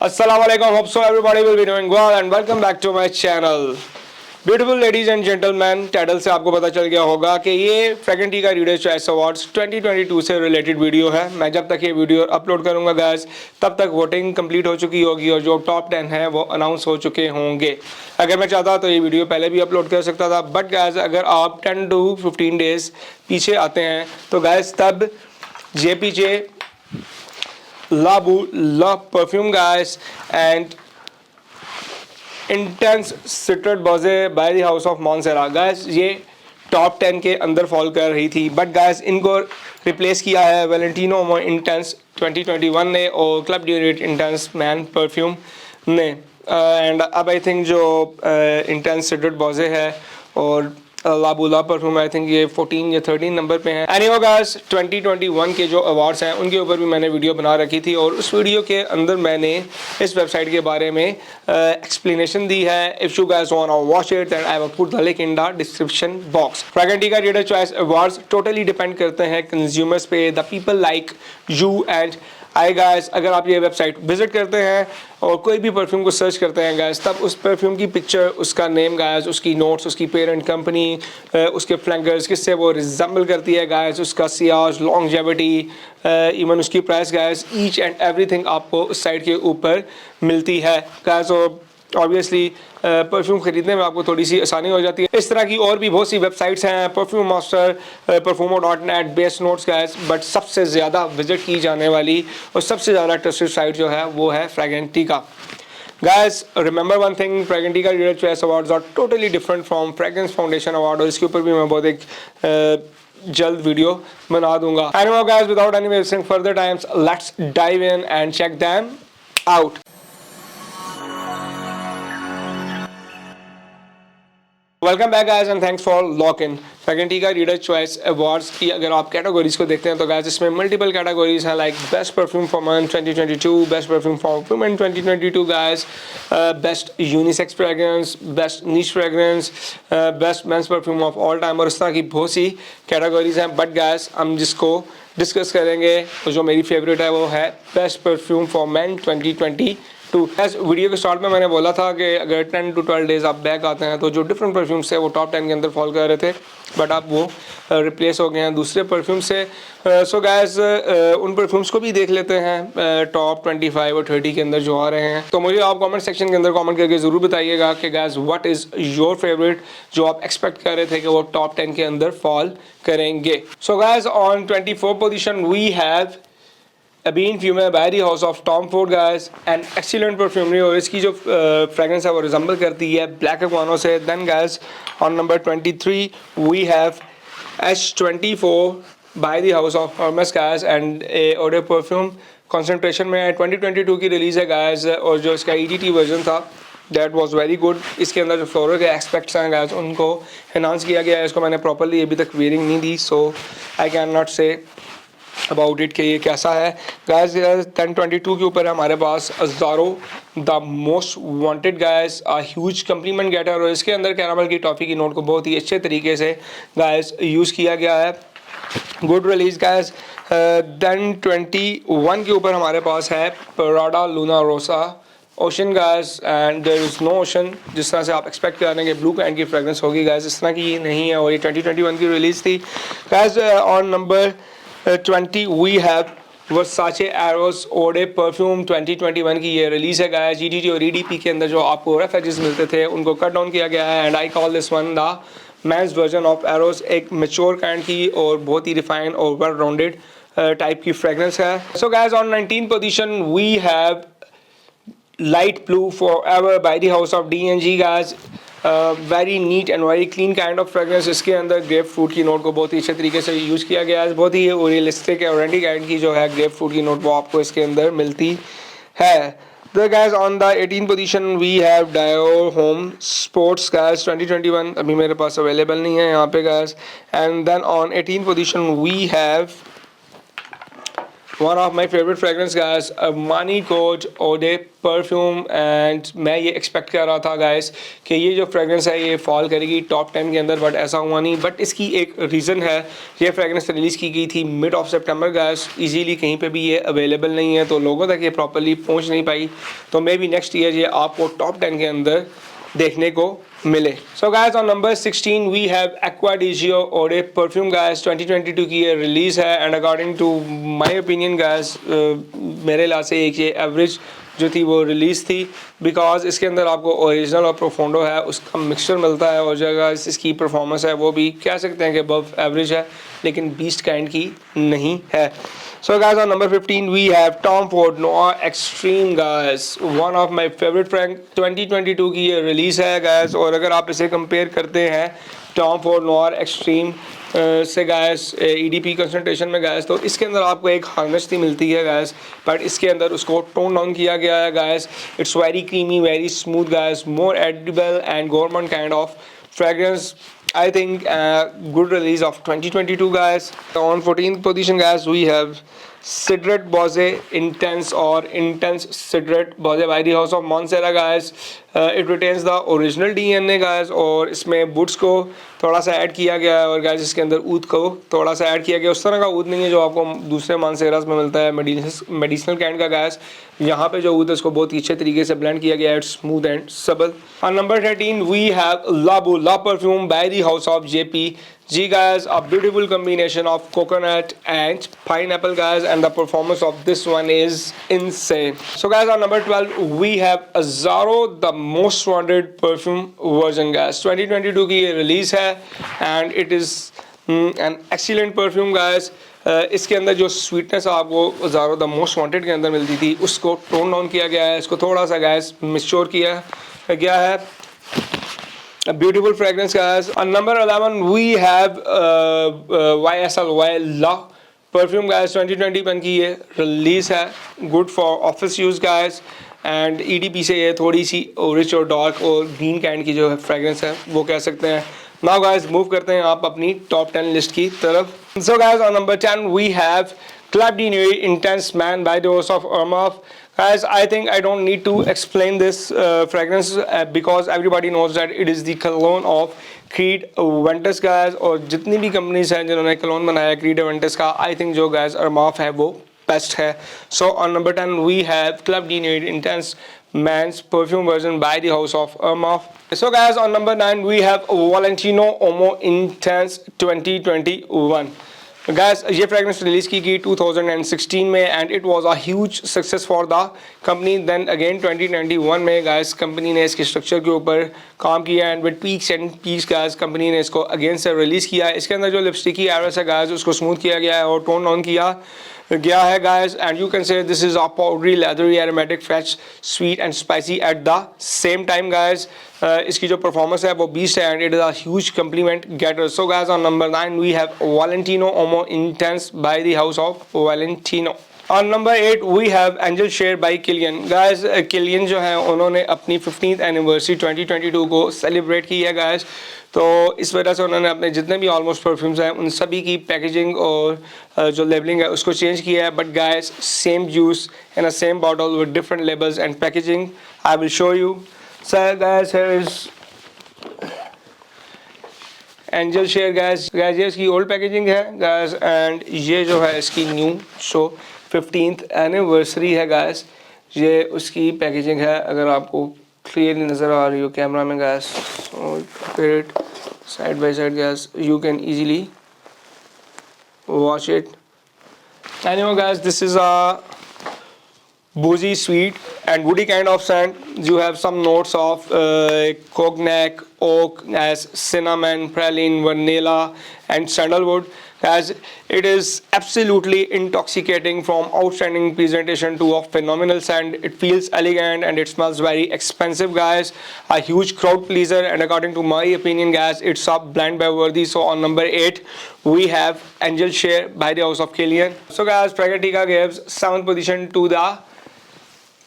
Assalamualaikum. Hope so everybody will be doing well and welcome back to my channel. Beautiful ladies and gentleman, title से आपको पता चल गया होगा कि ये फ्रैग्रेंटी का रीडर्स चॉइस अवार्ड्स 2022 से रिलेटेड वीडियो है। मैं जब तक ये वीडियो अपलोड करूंगा गाइस, तब तक वोटिंग कंप्लीट हो चुकी होगी और जो टॉप 10 है वो अनाउंस हो चुके होंगे। अगर मैं चाहता तो ये वीडियो पहले भी अपलोड कर सकता था, बट गाइस अगर आप 10 to 15 डेज पीछे आते हैं तो गाइस तब जे पीछे Labu Love Perfume guys and Intense Citrus Bose by the House of Montserrat guys, ये टॉप 10 के अंदर फॉल कर रही थी, बट गाइस इनको रिप्लेस किया है वैलेंटिनो इंटेंस 2021 ने और क्लब ड्यूरेट इंटेंस मैन परफ्यूम ने। एंड अब आई थिंक जो इंटेंस सिट्रस बोजे है और लाबूला परफ्यूम आई थिंक ये 14 या 13 नंबर पे हैं। एनीवे गाइस 2021 के जो अवार्ड्स हैं उनके ऊपर भी मैंने वीडियो बना रखी थी और उस वीडियो के अंदर मैंने इस वेबसाइट के बारे में एक्सप्लेनेशन दी है। If you guys want to watch it then I will put the link in the description box. Fragrantica का reader choice awards totally depend करते हैं कंज्यूमर्स पे, the people like you and I guys. अगर आप ये website visit करते हैं और कोई भी परफ्यूम को सर्च करते हैं गाइस, तब उस परफ्यूम की पिक्चर, उसका नेम गाइस, उसकी नोट्स, उसकी पेरेंट कंपनी, उसके फ्लैंकर्स किससे वो रिजेंबल करती है गाइस, उसका सियाज, लॉन्गजेविटी, इवन उसकी price guys, each and everything आपको उस साइट के ऊपर मिलती है गाइस। और ऑब्वियसली परफ्यूम ख़रीदने में आपको थोड़ी सी आसानी हो जाती है। इस तरह की और भी बहुत सी वेबसाइट्स हैं, परफ्यूम मास्टर, परफ्यूमो.net, बेस्ट नोट्स गाइस, बट सबसे ज़्यादा विजिट की जाने वाली और सबसे ज़्यादा ट्रस्टेड साइट जो है वो है फ्रैग्रेंटी का। Guys remember one thing, Fragrantica का reader choice awards are totally different from fragrance foundation award और इसके ऊपर भी मैं बहुत एक जल्द वीडियो बना दूंगा। Anyway guys without any wasting further times let's dive in and check them out. Welcome back guys and thanks for lock in. Fragrantica का रीडर चॉइस अवार्ड्स की अगर आप कैटेगरीज को देखते हैं तो गाइस इसमें मल्टीपल कैटेगरीज हैं, like best perfume for man 2022, best perfume for women 2022 guys, best unisex fragrance, best niche fragrance, best mains perfume of all time और इस तरह की बहुत सी कैटेगरीज हैं। बट गाइस हम जिसको डिस्कस करेंगे तो जो मेरी फेवरेट है वो है best perfume for man 2022। Video के स्टार्ट में मैंने बोला था कि अगर 10 to 12 डेज आप बैक आते हैं तो जो डिफरेंट परफ्यूम्स थे वो टॉप 10 के अंदर फॉल कर रहे थे, बट अब वो रिप्लेस हो गए हैं दूसरे परफ्यूम से। सो गाइस उन परफ्यूम्स को भी देख लेते हैं टॉप 25 और 30 के अंदर जो आ रहे हैं। तो मुझे आप कमेंट सेक्शन के अंदर कमेंट करके ज़रूर बताइएगा कि guys what is your favourite जो आप एक्सपेक्ट कर रहे थे कि वो टॉप 10 के अंदर फॉल करेंगे। So guys on 24 position we have Abin Fume by the House of Tom Ford guys, an excellent perfumery और इसकी जो फ्रेगरेंस है वो रिजेंबल करती है ब्लैक अक्वानो से। Then guys on number 23 we have H24 by the House of Hermes guys and a eau de perfume concentration में 2022 की रिलीज़ है guys और जो इसका EDT वर्जन था दैट वाज वेरी गुड। इसके अंदर जो फ्लोरल के एस्पेक्ट्स हैं गाइस उनको एनहांस किया गया है। इसको मैंने प्रॉपर्ली अभी तक वेयरिंग नहीं दी, so I can not say about it कि ये कैसा है गाइस। 1022 के ऊपर हमारे पास Azzaro the most wanted guys, a huge compliment getter और इसके अंदर कैरामल की टॉफ़ी की नोट को बहुत ही अच्छे तरीके से गाइस यूज़ किया गया है। Good release guys. 1021 के ऊपर हमारे पास है Prada Luna Rossa Ocean guys and there is no ocean. जिस तरह से आप एक्सपेक्ट कर रहे हैं कि ब्लू कैंड की फ्रेगरेंस होगी गाइस, इस तरह की ये नहीं है और ये 2021 की रिलीज़ थी guys. On number 20 we have Versace Eros Eau de Perfume 2021 की ये रिलीज़ है गाइस। GDT और EDP के अंदर जो आपको रफ एजेस मिलते थे उनको कट डाउन किया गया है and I call this one the man's version of Eros. एक मेच्योर काइंड की और बहुत ही रिफाइंड और वेल राउंडेड टाइप की फ्रेगरेंस है। So guys on 19 position we have light blue forever by the house of D&G guys. Very neat and very clean kind of fragrance. इसके अंदर ग्रेप फ्रूट की नोट को बहुत ही अच्छे तरीके से यूज़ किया गया है। बहुत ही रियलिस्टिक ऑरेंडी काइंड की जो है ग्रेप फ्रूट की नोट वो आपको इसके अंदर मिलती है। तो guys on the 18 position we have Dior Homme Sports guys 2021, अभी मेरे पास अवेलेबल नहीं है यहाँ पे guys. And then on 18 position we have one of my favourite fragrance guys, Armani Code eau de parfum. एंड मैं ये एक्सपेक्ट कर रहा था गाइस कि ये जो फ्रेगरेंस है ये फॉल करेगी टॉप 10 के अंदर, बट ऐसा हुआ नहीं। बट इसकी एक रीज़न है, ये फ्रेगरेंस रिलीज़ की गई थी mid of September guys, easily कहीं पे भी ये अवेलेबल नहीं है, तो लोगों तक ये प्रॉपर्ली पहुंच नहीं पाई। तो मे बी नेक्स्ट ईयर ये आपको टॉप 10 के अंदर देखने को मिले। So guys on number 16 we have Acqua di Gio eau de parfum guys, 2022 की ये रिलीज़ है। And according to my opinion guys, मेरे लिहाज से एक ये एवरेज जो थी वो रिलीज़ थी, बिकॉज इसके अंदर आपको ओरिजिनल और प्रोफोंडो है उसका मिक्सचर मिलता है, और जगह इसकी परफॉर्मेंस है वो भी कह सकते हैं कि अबव एवरेज है, लेकिन बीस्ट काइंड की नहीं है। So guys, on number 15 we have Tom Ford Noir Extreme guys, one of my favorite frank 2022 की ये रिलीज़ है guys। और अगर आप इसे कंपेयर करते हैं Tom Ford Noir Extreme से गायस EDP कंसंट्रेशन में गायस, तो इसके अंदर आपको एक हार्नेस्टी मिलती है गायस, बट इसके अंदर उसको टोन डाउन किया गया है guys. It's very creamy, very smooth guys, more edible and government kind of fragrance. I think good release of 2022 guys. On 14th position guys we have Cidret Boise Intense or Intense Cidret Boise by the House of Montserrat guys. It retains the original DNA guys, और इसमें Wood's को थोड़ा सा add किया गया है, और guys इसके अंदर ऊद को थोड़ा सा ऐड किया गया। उस तरह का ऊद नहीं है जो आपको दूसरे मानसेरास में मिलता है मेडिसिनल काइंड का गाइस। यहाँ पे जो ऊद है उसको बहुत ही अच्छे तरीके से ब्लेंड किया गया है, इट्स स्मूथ एंड सबल। On number 13 we have La perfume by the House of JP G guys, a beautiful combination of coconut and pineapple guys, and the performance of this one is insane. So guys on number 12 we have Azzaro the most wanted perfume version guys, 2022 की ये release है, and it is an excellent perfume guys. इसके अंदर जो sweetness आपको Azzaro the most wanted के अंदर मिलती थी उसको टोन डाउन किया गया है, इसको थोड़ा सा गैस मिक्सचर किया गया है। A beautiful fragrance guys. On number 11 we have YSL La perfume guys, 2021 की ये रिलीज है, good for office use guys, and EDP से ये थोड़ी सी रिच और डार्क और ग्रीन काइंड की जो है फ्रेगरेंस है वो कह सकते हैं। Now guys मूव करते हैं आप अपनी टॉप 10 लिस्ट की तरफ। So guys on number 10 we have Club de Nuit Intense Man by the House of Armaf. Guys, I think I don't need to explain this fragrance because everybody knows that it is the cologne of Creed Aventus guys, और जितनी भी companies हैं जिन्होंने cologne बनाया Creed Aventus का, I think जो guys Armaf है वो बेस्ट है। So on number 10 we have Club de Nuit Intense Man's perfume version by the House of Armaf. So guys on number 9 we have Valentino Uomo Intense 2021. Guys ये fragrance release की गई 2016 में, and it was a huge success for the company. Then again 2021 में guys company ने इसके structure के ऊपर काम किया, and with peaks and peaks guys company ने इसको अगेन से रिलीज़ किया है। इसके अंदर जो लिपस्टिक एरस है गाइस उसको स्मूथ किया गया है और टोन ऑन किया गया है guys, and you can say this is a powdery leathery aromatic fresh sweet and spicy at the same time guys. इसकी जो परफॉर्मेंस है वो बीस्ट है, and it is a huge compliment getter. So guys on number 9 we have Valentino Uomo Intense by the House of Valentino. On number 8 we have Angel Share by Kilian. Guys Kilian जो है उन्होंने अपनी 15th anniversary 2022 को celebrate की है guys, तो इस वजह से उन्होंने अपने जितने भी ऑलमोस्ट परफ्यूम्स हैं उन सभी की पैकेजिंग और जो लेबलिंग है उसको चेंज किया है, but guys same juice in a same bottle with different labels and packaging. I will show you. So guys here is angel share guys ये इसकी ओल्ड पैकेजिंग है गाइस, एंड ये जो है इसकी न्यू सो 15th एनिवर्सरी है guys, ये उसकी पैकेजिंग है। अगर आपको क्लियरली नज़र आ रही हो कैमरा में guys, side by side guys you can easily watch it. Anyway guys this is a boozy, sweet and woody kind of scent. You have some notes of cognac, oak, as cinnamon, praline, vanilla and sandalwood. As it is absolutely intoxicating, from outstanding presentation to a phenomenal scent. It feels elegant and it smells very expensive guys, a huge crowd pleaser, and according to my opinion guys it's a blind buy worthy. So on number 8 we have Angel Share by the House of Kilian. So guys Fragatica gives 7th position to the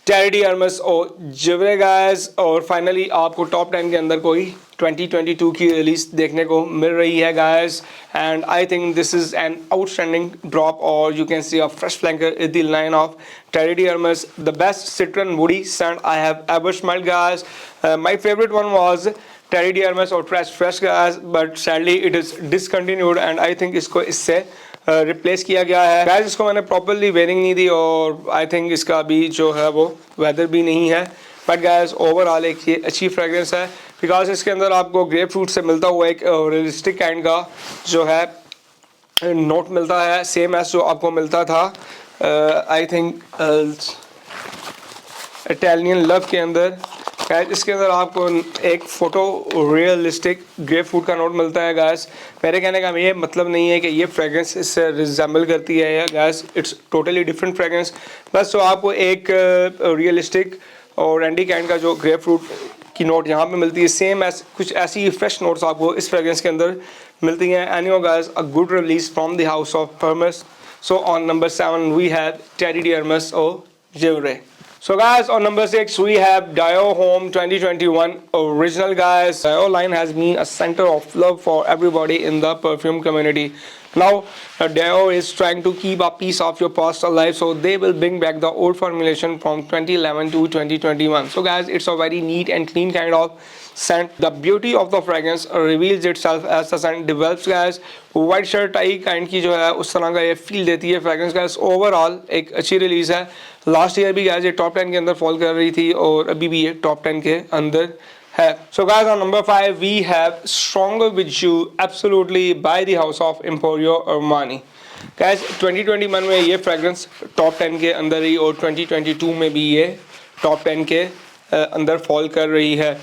Charity Hermes और जिवरे guys, और finally आपको top 10 के अंदर कोई 2022 की release देखने को मिल रही है guys, and I think this is an outstanding drop, और you can see a fresh flanker in the line of Terry Hermes, the best citron woody scent I have ever smelled guys. My favorite one was Terry Hermes or Fresh guys, but sadly it is discontinued and I think इसको इससे replace किया गया है guys. इसको मैंने properly wearing नहीं दी और I think इसका अभी जो है वो वेदर भी नहीं है, बट गाइस ओवरऑल एक ये अच्छी फ्रेगरेंस है बिकॉज इसके अंदर आपको ग्रेप फ्रूट से मिलता हुआ एक रियलिस्टिक काइंड का जो है नोट मिलता है, सेम एज जो आपको मिलता था आई थिंक इटालियन लव के अंदर। गाइस इसके अंदर आपको एक फोटो रियलिस्टिक ग्रेप फ्रूट का नोट मिलता है गाइस। मेरे कहने का ये मतलब नहीं है कि ये फ्रेगरेंस इससे रिजेंबल करती है या guys, it's totally different fragrance. बस तो आपको एक रियलिस्टिक और एंडी काइंड का जो ग्रेप फ्रूट की नोट यहाँ पे मिलती है, सेम एज कुछ ऐसी फ्रेश नोट्स आपको इस फ्रेगरेंस के अंदर मिलती हैं। Anyway guys, a good release from the house of Hermès. So on number 7 we have Terry Hermes or Jewelry. So guys, on number 6 we have Dio Home 2021 original guys. Dio line has been a center of love for everybody in the perfume community. Now Dio is trying to keep a piece of your past alive, so they will bring back the old formulation from 2011 to 2021. So guys, it's a very neat and clean kind of scent. The beauty of the fragrance reveals itself as the scent develops guys. White shirt tie kind की जो है उस तरह का ये feel देती है fragrance guys. Overall एक अच्छी रिलीज है। लास्ट ईयर भी गाइस ये टॉप 10 के अंदर फॉल कर रही थी और अभी भी ये टॉप 10 के अंदर है। So guys on number 5 we have stronger with you absolutely by the house of Emporio Armani. Guys 2021 में ये फ्रेगरेंस टॉप 10 के अंदर ही और 2022 में भी ये टॉप 10 के अंदर फॉल कर रही है।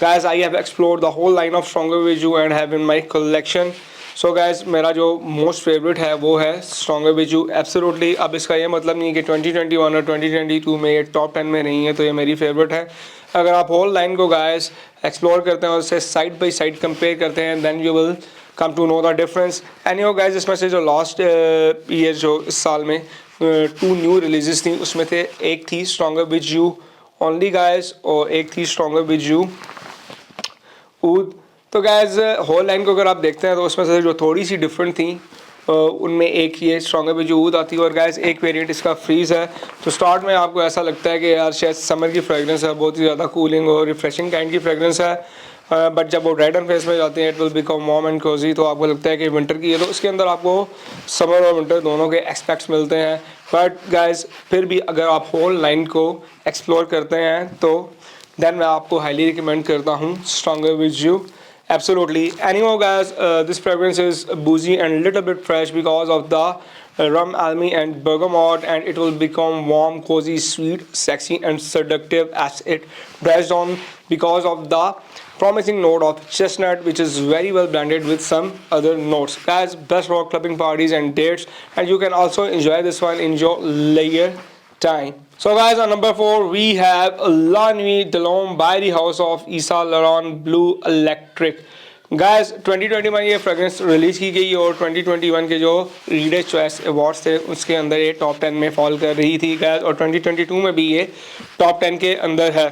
Guys I have explored the whole line of stronger with you and have in my collection. So guys मेरा जो मोस्ट फेवरेट है वो है स्ट्रॉन्गर विद यू एब्सोल्युटली। अब इसका ये मतलब नहीं है कि 2021 और 2022 में ये टॉप 10 में नहीं है तो ये मेरी फेवरेट है। अगर आप होल लाइन को गाइस एक्सप्लोर करते हैं और उससे साइड बाई साइड कंपेयर करते हैं then you will come to know the difference. Anyway guys, इसमें से जो लास्ट ईयर जो इस साल में 2 न्यू रिलीजेस थी उसमें से एक थी stronger with you only guys और एक थी स्ट्रॉन्गर विद यू ऊद। तो गैस होल लाइन को अगर आप देखते हैं तो उसमें से जो थोड़ी सी डिफरेंट थी उनमें एक ये स्ट्रॉन्गर विद ऊद आती है और गैस एक वेरिएंट इसका फ्रीज है। तो स्टार्ट में आपको ऐसा लगता है कि यार शायद समर की फ्रेगरेंस है, बहुत ही ज़्यादा कूलिंग और रिफ्रेशिंग काइंड की फ्रेगरेंस है, बट जब वो रेड एंड फेस में जाते हैं it will become warm and cosy, तो आपको लगता है कि विंटर की है। तो उसके अंदर आपको समर और विंटर दोनों के एक्सपेक्ट्स मिलते हैं। बट गाइस फिर भी अगर आप होल लाइन को एक्सप्लोर करते हैं तो देन मैं आपको हाईली रिकमेंड करता हूँ stronger with you absolutely. Anyway guys, this fragrance is boozy and little bit fresh because of the rum, almi and bergamot, and it will become warm, cozy, sweet, sexy and seductive as it dries on because of the promising note of chestnut which is very well blended with some other notes. Guys, best for clubbing parties and dates, and you can also enjoy this one in your leisure time. So guys, on number 4 we have La Nuit de l'Homme by the house of Yves Saint Laurent Blue Electric. Guys 2021 ये fragrance release की गई और 2021 के जो readers choice awards थे उसके अंदर ये टॉप 10 में फॉल कर रही थी गाइस, और 2022 में भी ये टॉप 10 के अंदर है।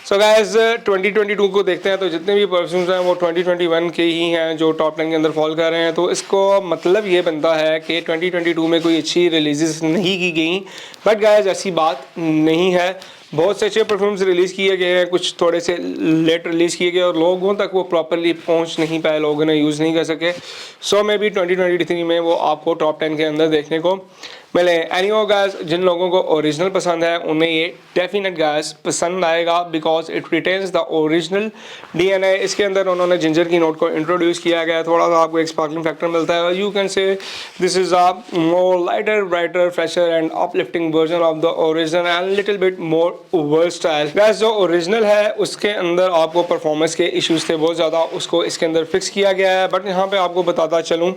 सो गाइस 2022 को देखते हैं तो जितने भी परफ्यूम्स हैं वो 2021 के ही हैं जो टॉप 10 के अंदर फॉल कर रहे हैं। तो इसको मतलब ये बनता है कि 2022 में कोई अच्छी रिलीजेस नहीं की गई, बट गाइस ऐसी बात नहीं है। बहुत से अच्छे परफ्यूम्स रिलीज़ किए गए हैं, कुछ थोड़े से लेट रिलीज़ किए गए और लोगों तक वो प्रॉपरली पहुंच नहीं पाए, लोगों ने यूज़ नहीं कर सके। सो मे बी 2023 में वो आपको टॉप 10 के अंदर देखने को मिले। एनीवे गाइस, जिन लोगों को ओरिजिनल पसंद है उन्हें ये डेफिनेट गाइस पसंद आएगा because it retains the original DNA। इसके अंदर उन्होंने जिंजर की नोट को इंट्रोड्यूस किया गया है, थोड़ा सा आपको एक स्पार्कलिंग फैक्टर मिलता है। You can say this is a more lighter, brighter, fresher and uplifting version of the original and little bit more versatile. Guys जो ओरिजिनल है उसके अंदर आपको परफॉर्मेंस के इश्यूज थे बहुत ज़्यादा, उसको इसके अंदर फिक्स किया गया है। बट यहाँ पे आपको बताता चलूँ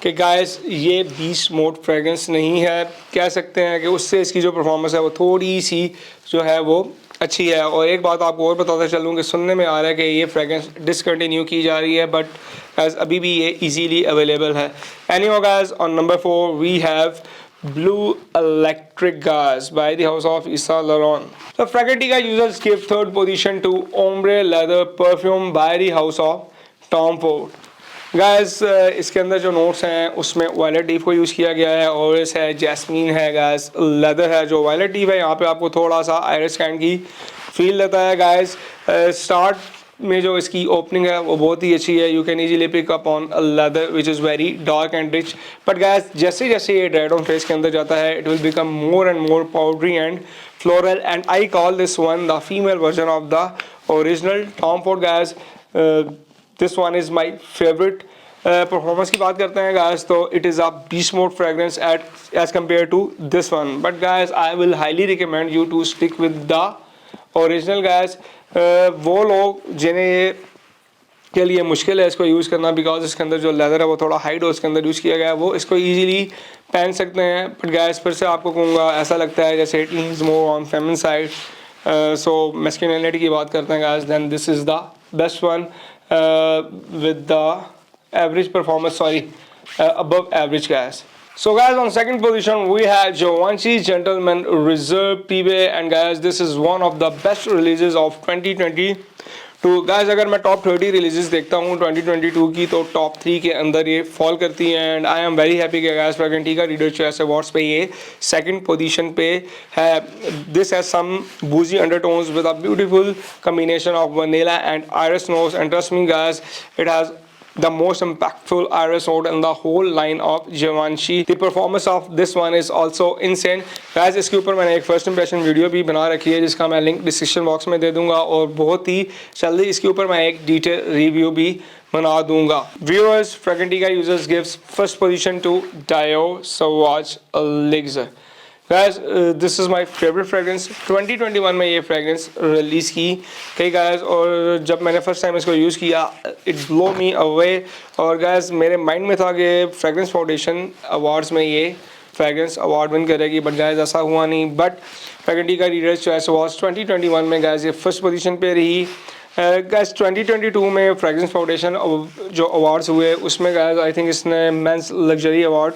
कि गाइस ये 20 मोड फ्रेगरेंस नहीं है, कह सकते हैं कि उससे इसकी जो परफॉर्मेंस है वो थोड़ी सी जो है वो अच्छी है। और एक बात आपको और बताता चलूँ कि सुनने में आ रहा है कि ये फ्रेगरेंस डिसकंटिन्यू की जा रही है, बट गाइस अभी भी ये इजीली अवेलेबल है। Anyway guys, on number 4 we have Blue Electric Gas by the house of Issa Laron. So Fragrantica users give third position to Ombre Leather Perfume by the house of Tom Ford. Guys, इसके अंदर जो notes हैं उसमें violet leaf को use किया गया है, ऑरेस है, जैस्मीन है, गाइस लेदर है. जो वायलेट लीफ है यहाँ पे आपको थोड़ा सा आयरिस कैंड की फील देता है. गाइस स्टार्ट में जो इसकी ओपनिंग है वो बहुत ही अच्छी है. You can easily pick up on leather which is very dark and rich. But guys जैसे जैसे ये ड्राई डाउन फेस के अंदर जाता है it will become more and more powdery and floral, and I call this one the female version of the original Tom Ford. Guys this one is my favourite. Performance की बात करते हैं guys तो it is a beast mode fragrance as compare to this one. But guys I will highly recommend you to stick with the original. Guys वो लोग जिन्हें ये के लिए मुश्किल है इसको यूज़ करना, बिकॉज इसके अंदर जो लेदर है वो थोड़ा हाई डोज के अंदर यूज़ किया गया है, वो इसको ईजिली पहन सकते हैं. बट गाइस फिर से आपको कहूँगा ऐसा लगता है जैसे it leans more on feminine side. So masculinity की बात करते हैं guys then this is the best one with the average performance, above average guys. So guys, on second position we have Givenchy Gentleman Reserve PB, and guys this is one of the best releases of 2022. Guys अगर मैं top 30 releases देखता हूँ 2022 की तो top 3 के अंदर ये fall करती हैं. And I am very happy कि गाइस फ्रैग्रेंटिका रीडर चॉइस अवार्ड्स पे ये सेकंड पोजीशन पे है. दिस हैज सम बूजी undertones with a beautiful combination of vanilla and iris notes, and trust me guys it has the most impactful iris note in the whole line of Givenchy. The performance of this one is also insane. Guys इसके ऊपर मैंने एक first impression video भी बना रखी है जिसका मैं लिंक डिस्क्रिप्शन बॉक्स में दे दूंगा, और बहुत ही जल्दी इसके ऊपर मैं एक डिटेल रिव्यू भी बना दूंगा. Viewers, Fragrantica users gives first position to Dior Sauvage Elixir. Guys, this is my favorite fragrance. 2021 में ये फ्रेगरेंस रिलीज़ की कई गाइस, और जब मैंने फर्स्ट टाइम इसको यूज़ किया इट ब्लो मी अवे. और गाइस मेरे माइंड में था कि फ्रेगरेंस फाउंडेशन अवार्ड्स में ये फ्रेगरेंस अवार्ड विन करेगी, बट गाइस ऐसा हुआ नहीं. बट फ्रैग्रेंटिका रीडर्स चॉइस अवार्ड्स 2021 में गाइस ये फर्स्ट पोजीशन पे रही. गाइस 2022 में फ्रेगरेंस फाउंडेशन जो अवार्ड्स हुए उसमें गाइस आई थिंक इसने मेंस लग्जरी अवार्ड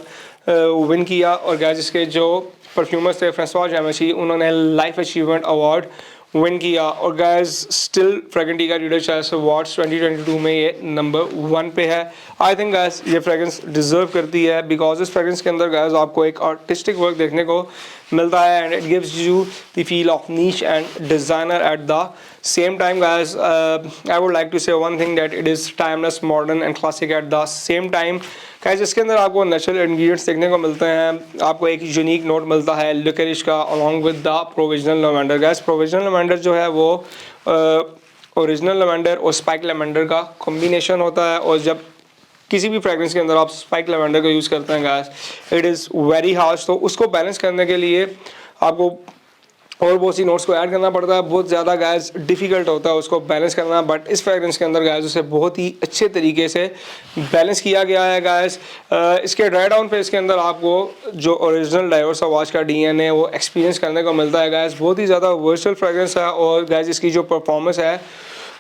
विन किया, और गाइस इसके जो परफ्यूमर्स थे फ्रांसवा जैमेसी उन्होंने लाइफ अचीवमेंट अवार्ड विन किया. और guys still Fragrantica reader choice awards 2022 में ये नंबर 1 पे है. आई थिंक गाइस ये फ्रेगरेंस डिजर्व करती है, बिकॉज इस फ्रेगरेंस के अंदर गाइस आपको एक आर्टिस्टिक वर्क देखने को मिलता है, and it gives you the feel of niche and designer at the same time. Guys, I would like to say one thing that it is timeless, modern and classic at the same time. guys इसके अंदर आपको natural ingredients देखने को मिलते हैं, आपको एक unique note मिलता है लिकरिश का along with the provisional lavender. Guys provisional lavender जो है वो ओरिजिनल लेवेंडर और स्पाइक लेवेंडर का कॉम्बिनेशन होता है, और जब किसी भी फ्रेगरेंस के अंदर आप स्पाइक लेवेंडर का यूज़ करते हैं guys it is very harsh. तो उसको बैलेंस करने के लिए आपको और बहुत सी नोट्स को ऐड करना पड़ता है, बहुत ज़्यादा गाइस डिफ़िकल्ट होता है उसको बैलेंस करना. बट इस फ्रेगरेंस के अंदर गाइस उसे बहुत ही अच्छे तरीके से बैलेंस किया गया है. गाइस इसके ड्राई डाउन पे इसके अंदर आपको जो ओरिजिनल डायोर सवाज का DNA वो एक्सपीरियंस करने को मिलता है. गाइस बहुत ही ज़्यादा वर्चुअल फ्रेगरेंस है, और गाइस इसकी जो परफॉर्मेंस है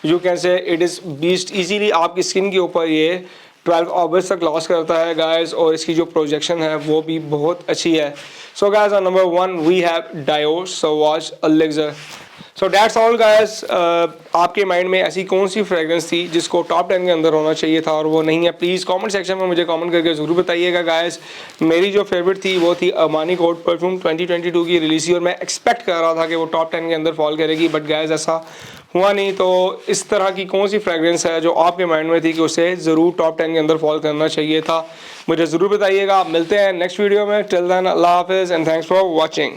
यू कैन से इट इज़ बीस्ट. ईजीली आपकी स्किन के ऊपर ये 12 आवर्स तक लॉस करता है गाइस, और इसकी जो प्रोजेक्शन है वो भी बहुत अच्छी है. So guys on number 1 we have Dior Sauvage Elixir. So that's all guys. आपके माइंड में ऐसी कौन सी फ्रेगरेंस थी जिसको टॉप 10 के अंदर होना चाहिए था और वो नहीं है? प्लीज़ कमेंट सेक्शन में मुझे कमेंट करके ज़रूर बताइएगा गाइस. मेरी जो फेवरेट थी वो थी अरमानी कोड परफ्यूम 2022 की रिलीज थी, और मैं एक्सपेक्ट कर रहा था कि वो टॉप 10 के अंदर फॉल करेगी, बट गाइस ऐसा हुआ नहीं. तो इस तरह की कौन सी फ्रेगरेंस है जो आपके माइंड में थी कि उसे ज़रूर टॉप 10 के अंदर फॉल करना चाहिए था, मुझे ज़रूर बताइएगा. आप मिलते हैं नेक्स्ट वीडियो में. टिल देन अल्लाह हाफिज़ एंड थैंक्स फॉर वॉचिंग.